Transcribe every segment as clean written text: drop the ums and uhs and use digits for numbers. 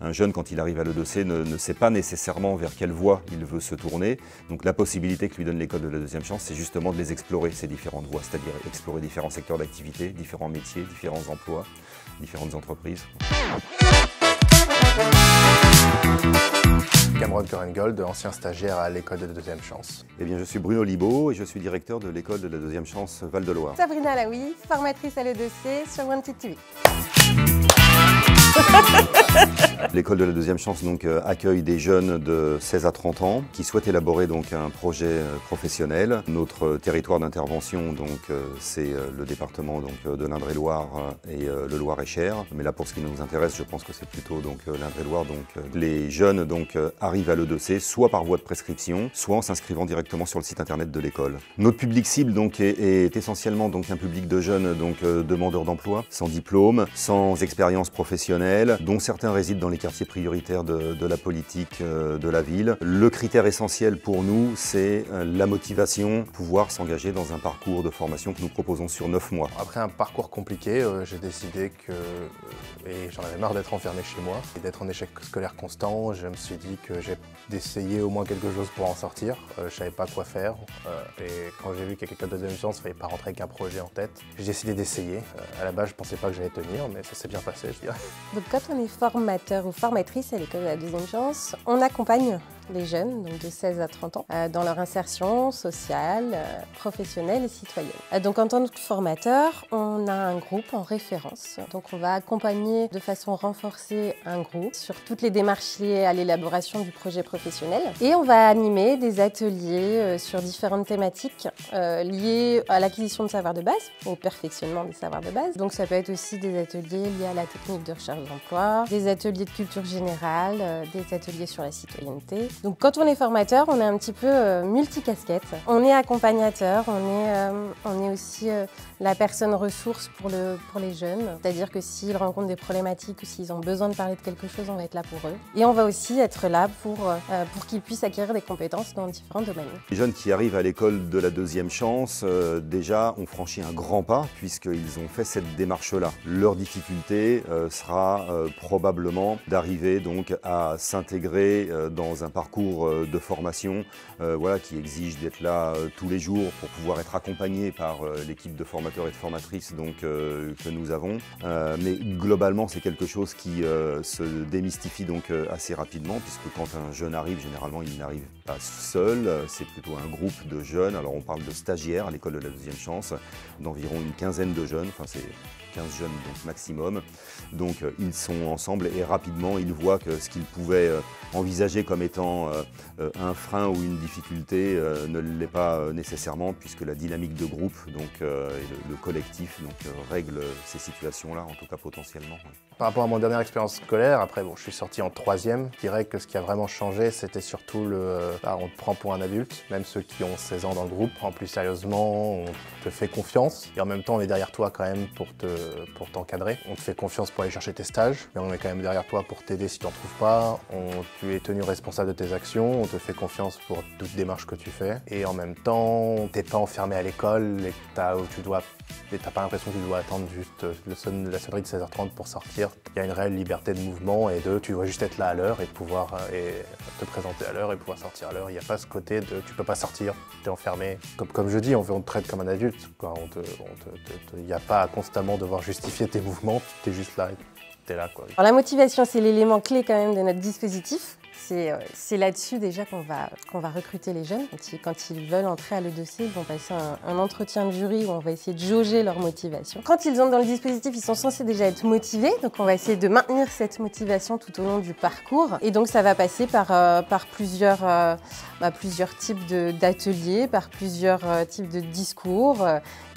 Un jeune, quand il arrive à l'E2C, ne sait pas nécessairement vers quelle voie il veut se tourner. Donc la possibilité que lui donne l'école de la deuxième chance, c'est justement de les explorer, ces différentes voies, c'est-à-dire explorer différents secteurs d'activité, différents métiers, différents emplois, différentes entreprises. Cameron Corengold, ancien stagiaire à l'école de la deuxième chance. Eh bien, je suis Bruno Libaud et je suis directeur de l'école de la deuxième chance Val-de-Loire. Sabrina Laoui, formatrice à l'E2C sur Wanted TV. L'école de la deuxième chance accueille des jeunes de 16 à 30 ans qui souhaitent élaborer un projet professionnel. Notre territoire d'intervention c'est le département de l'Indre-et-Loire et le Loir-et-Cher. Mais là, pour ce qui nous intéresse, je pense que c'est plutôt l'Indre-et-Loire. Les jeunes arrivent à l'E2C soit par voie de prescription, soit en s'inscrivant directement sur le site internet de l'école. Notre public cible est essentiellement un public de jeunes demandeurs d'emploi, sans diplôme, sans expérience professionnelle, dont certains résident dans les quartiers prioritaires de la politique de la ville. Le critère essentiel pour nous, c'est la motivation, pouvoir s'engager dans un parcours de formation que nous proposons sur 9 mois. Après un parcours compliqué, j'ai décidé et j'en avais marre d'être enfermé chez moi et d'être en échec scolaire constant. Je me suis dit que j'ai d'essayer au moins quelque chose pour en sortir. Je savais pas quoi faire et quand j'ai vu qu'il y a quelqu'un de deuxième chance, il fallait pas rentrer avec un projet en tête. J'ai décidé d'essayer. À la base, je pensais pas que j'allais tenir, mais ça s'est bien passé, je dirais. Donc quand on est formateur ou formatrice à l'école de la deuxième chance, on accompagne les jeunes, de 16 à 30 ans, dans leur insertion sociale, professionnelle et citoyenne. Donc en tant que formateur, on a un groupe en référence. Donc on va accompagner de façon renforcée un groupe sur toutes les démarches liées à l'élaboration du projet professionnel. Et on va animer des ateliers sur différentes thématiques liées à l'acquisition de savoirs de base, au perfectionnement des savoirs de base. Donc ça peut être aussi des ateliers liés à la technique de recherche d'emploi, des ateliers de culture générale, des ateliers sur la citoyenneté. Donc quand on est formateur, on est un petit peu multicasquette. On est accompagnateur, on est aussi la personne ressource pour les jeunes. C'est-à-dire que s'ils rencontrent des problématiques ou s'ils ont besoin de parler de quelque chose, on va être là pour eux. Et on va aussi être là pour qu'ils puissent acquérir des compétences dans différents domaines. Les jeunes qui arrivent à l'école de la deuxième chance, déjà, ont franchi un grand pas puisqu'ils ont fait cette démarche-là. Leur difficulté sera probablement d'arriver à s'intégrer dans un parcours de formation qui exige d'être là tous les jours pour pouvoir être accompagné par l'équipe de formateurs et de formatrices que nous avons. Mais globalement, c'est quelque chose qui se démystifie assez rapidement puisque quand un jeune arrive, généralement, il n'arrive pas seul. C'est plutôt un groupe de jeunes. Alors on parle de stagiaires à l'école de la deuxième chance, d'environ une quinzaine de jeunes. Enfin, c'est 15 jeunes maximum. Donc ils sont ensemble et rapidement ils voient que ce qu'ils pouvaient envisager comme étant un frein ou une difficulté ne l'est pas nécessairement puisque la dynamique de groupe et le collectif règle ces situations-là, en tout cas potentiellement. Ouais. Par rapport à mon dernière expérience scolaire, après je suis sorti en 3e, je dirais que ce qui a vraiment changé, c'était surtout on te prend pour un adulte, même ceux qui ont 16 ans dans le groupe, prend plus sérieusement, on te fait confiance et en même temps on est derrière toi quand même pour t'encadrer. On te fait confiance pour aller chercher tes stages, mais on est quand même derrière toi pour t'aider si tu n'en trouves pas. Tu es tenu responsable de tes actions, on te fait confiance pour toute démarche que tu fais. Et en même temps, t'es pas enfermé à l'école et t'as pas l'impression que tu dois attendre juste la sonnerie de 16h30 pour sortir. Il y a une réelle liberté de mouvement et tu dois juste être là à l'heure et pouvoir te présenter à l'heure et pouvoir sortir à l'heure. Il n'y a pas ce côté de tu peux pas sortir, t'es enfermé. Comme je dis, on te traite comme un adulte. Il n'y a pas à constamment devoir justifier tes mouvements, tu es juste là et tu es là. Alors, la motivation, c'est l'élément clé quand même de notre dispositif. C'est là-dessus déjà qu'on va recruter les jeunes. Quand ils veulent entrer à l'E2C, ils vont passer un entretien de jury où on va essayer de jauger leur motivation. Quand ils entrent dans le dispositif, ils sont censés déjà être motivés. Donc on va essayer de maintenir cette motivation tout au long du parcours. Et donc ça va passer par plusieurs types d'ateliers, par plusieurs types de discours.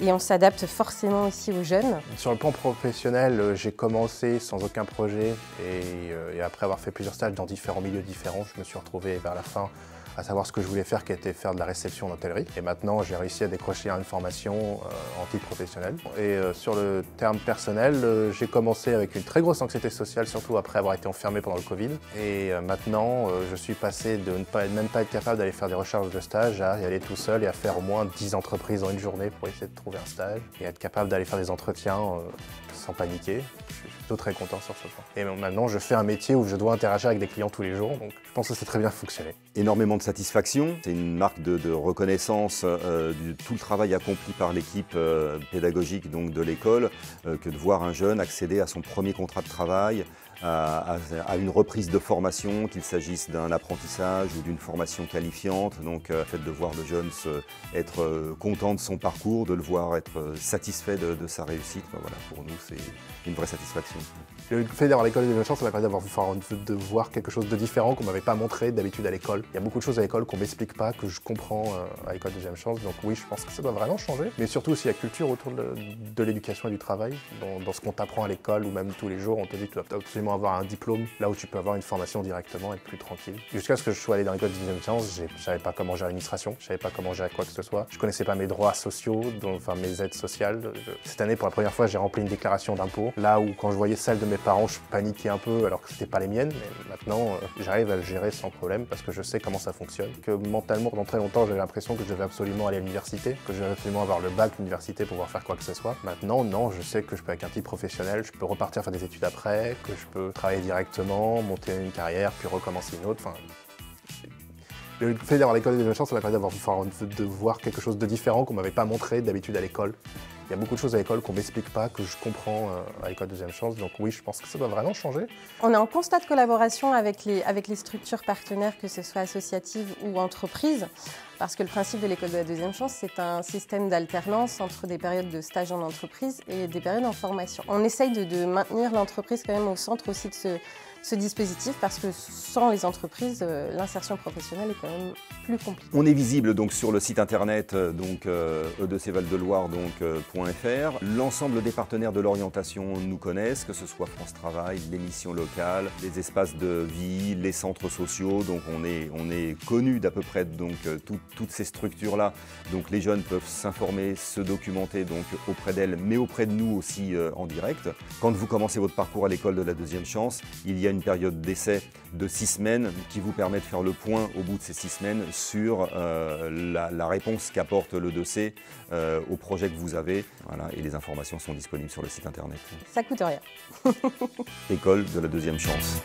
Et on s'adapte forcément aussi aux jeunes. Sur le plan professionnel, j'ai commencé sans aucun projet et après avoir fait plusieurs stages dans différents milieux différents, je me suis retrouvé vers la fin à savoir ce que je voulais faire, qui était faire de la réception en hôtellerie. Et maintenant, j'ai réussi à décrocher une formation en titre professionnel. Et sur le terme personnel, j'ai commencé avec une très grosse anxiété sociale, surtout après avoir été enfermé pendant le Covid. Et maintenant, je suis passé de même pas être capable d'aller faire des recherches de stage à y aller tout seul et à faire au moins 10 entreprises en une journée pour essayer de trouver un stage. Et être capable d'aller faire des entretiens sans paniquer. Je suis plutôt très content sur ce point. Et maintenant, je fais un métier où je dois interagir avec des clients tous les jours, donc je pense que c'est très bien fonctionné. Énormément de satisfaction. C'est une marque de reconnaissance de tout le travail accompli par l'équipe pédagogique donc, de l'école, que de voir un jeune accéder à son premier contrat de travail, à une reprise de formation, qu'il s'agisse d'un apprentissage ou d'une formation qualifiante. Donc le fait de voir le jeune être content de son parcours, de le voir être satisfait de sa réussite, ben voilà, pour nous c'est une vraie satisfaction. Le fait d'avoir l'école des chances, ça m'a permis de voir quelque chose de différent qu'on ne m'avait pas montré d'habitude à l'école. Il y a beaucoup de choses à l'école qu'on ne m'explique pas, que je comprends à l'école deuxième chance. Donc oui, je pense que ça doit vraiment changer. Mais surtout aussi la culture autour de l'éducation et du travail. Dans ce qu'on t'apprend à l'école ou même tous les jours, on te dit que tu dois absolument avoir un diplôme, là où tu peux avoir une formation directement et être plus tranquille. Jusqu'à ce que je sois allé dans l'école deuxième chance, je ne savais pas comment gérer l'administration, je ne savais pas comment gérer quoi que ce soit. Je ne connaissais pas mes droits sociaux, enfin mes aides sociales. Cette année, pour la première fois, j'ai rempli une déclaration d'impôt. Là où quand je voyais celle de mes parents, je paniquais un peu alors que c'était pas les miennes, mais maintenant j'arrive à le gérer sans problème parce que je sais comment ça fonctionne. Que mentalement pendant très longtemps j'avais l'impression que je devais absolument aller à l'université, que je devais absolument avoir le bac l'université pour pouvoir faire quoi que ce soit. Maintenant non, je sais que je peux avec un titre professionnel, je peux repartir faire des études après, que je peux travailler directement, monter une carrière, puis recommencer une autre. Enfin, le fait d'avoir l'école des chances, ça m'a permis de voir quelque chose de différent qu'on m'avait pas montré d'habitude à l'école. Il y a beaucoup de choses à l'école qu'on ne m'explique pas, que je comprends à l'école deuxième chance. Donc oui, je pense que ça doit vraiment changer. On est en constante collaboration avec les structures partenaires, que ce soit associatives ou entreprises. Parce que le principe de l'école de la deuxième chance, c'est un système d'alternance entre des périodes de stage en entreprise et des périodes en formation. On essaye de maintenir l'entreprise quand même au centre aussi de ce dispositif, parce que sans les entreprises, l'insertion professionnelle est quand même plus compliquée. On est visible donc sur le site internet e2cvaldeloire.fr. L'ensemble des partenaires de l'orientation nous connaissent, que ce soit France Travail, l'émission locale, les espaces de vie, les centres sociaux. Donc on est connu d'à peu près donc toutes ces structures-là. Donc les jeunes peuvent s'informer, se documenter donc auprès d'elles, mais auprès de nous aussi en direct. Quand vous commencez votre parcours à l'école de la deuxième chance, il y a une période d'essai de 6 semaines qui vous permet de faire le point au bout de ces 6 semaines sur la réponse qu'apporte le dossier au projet que vous avez. Voilà, et les informations sont disponibles sur le site internet. Ça coûte rien. École de la deuxième chance.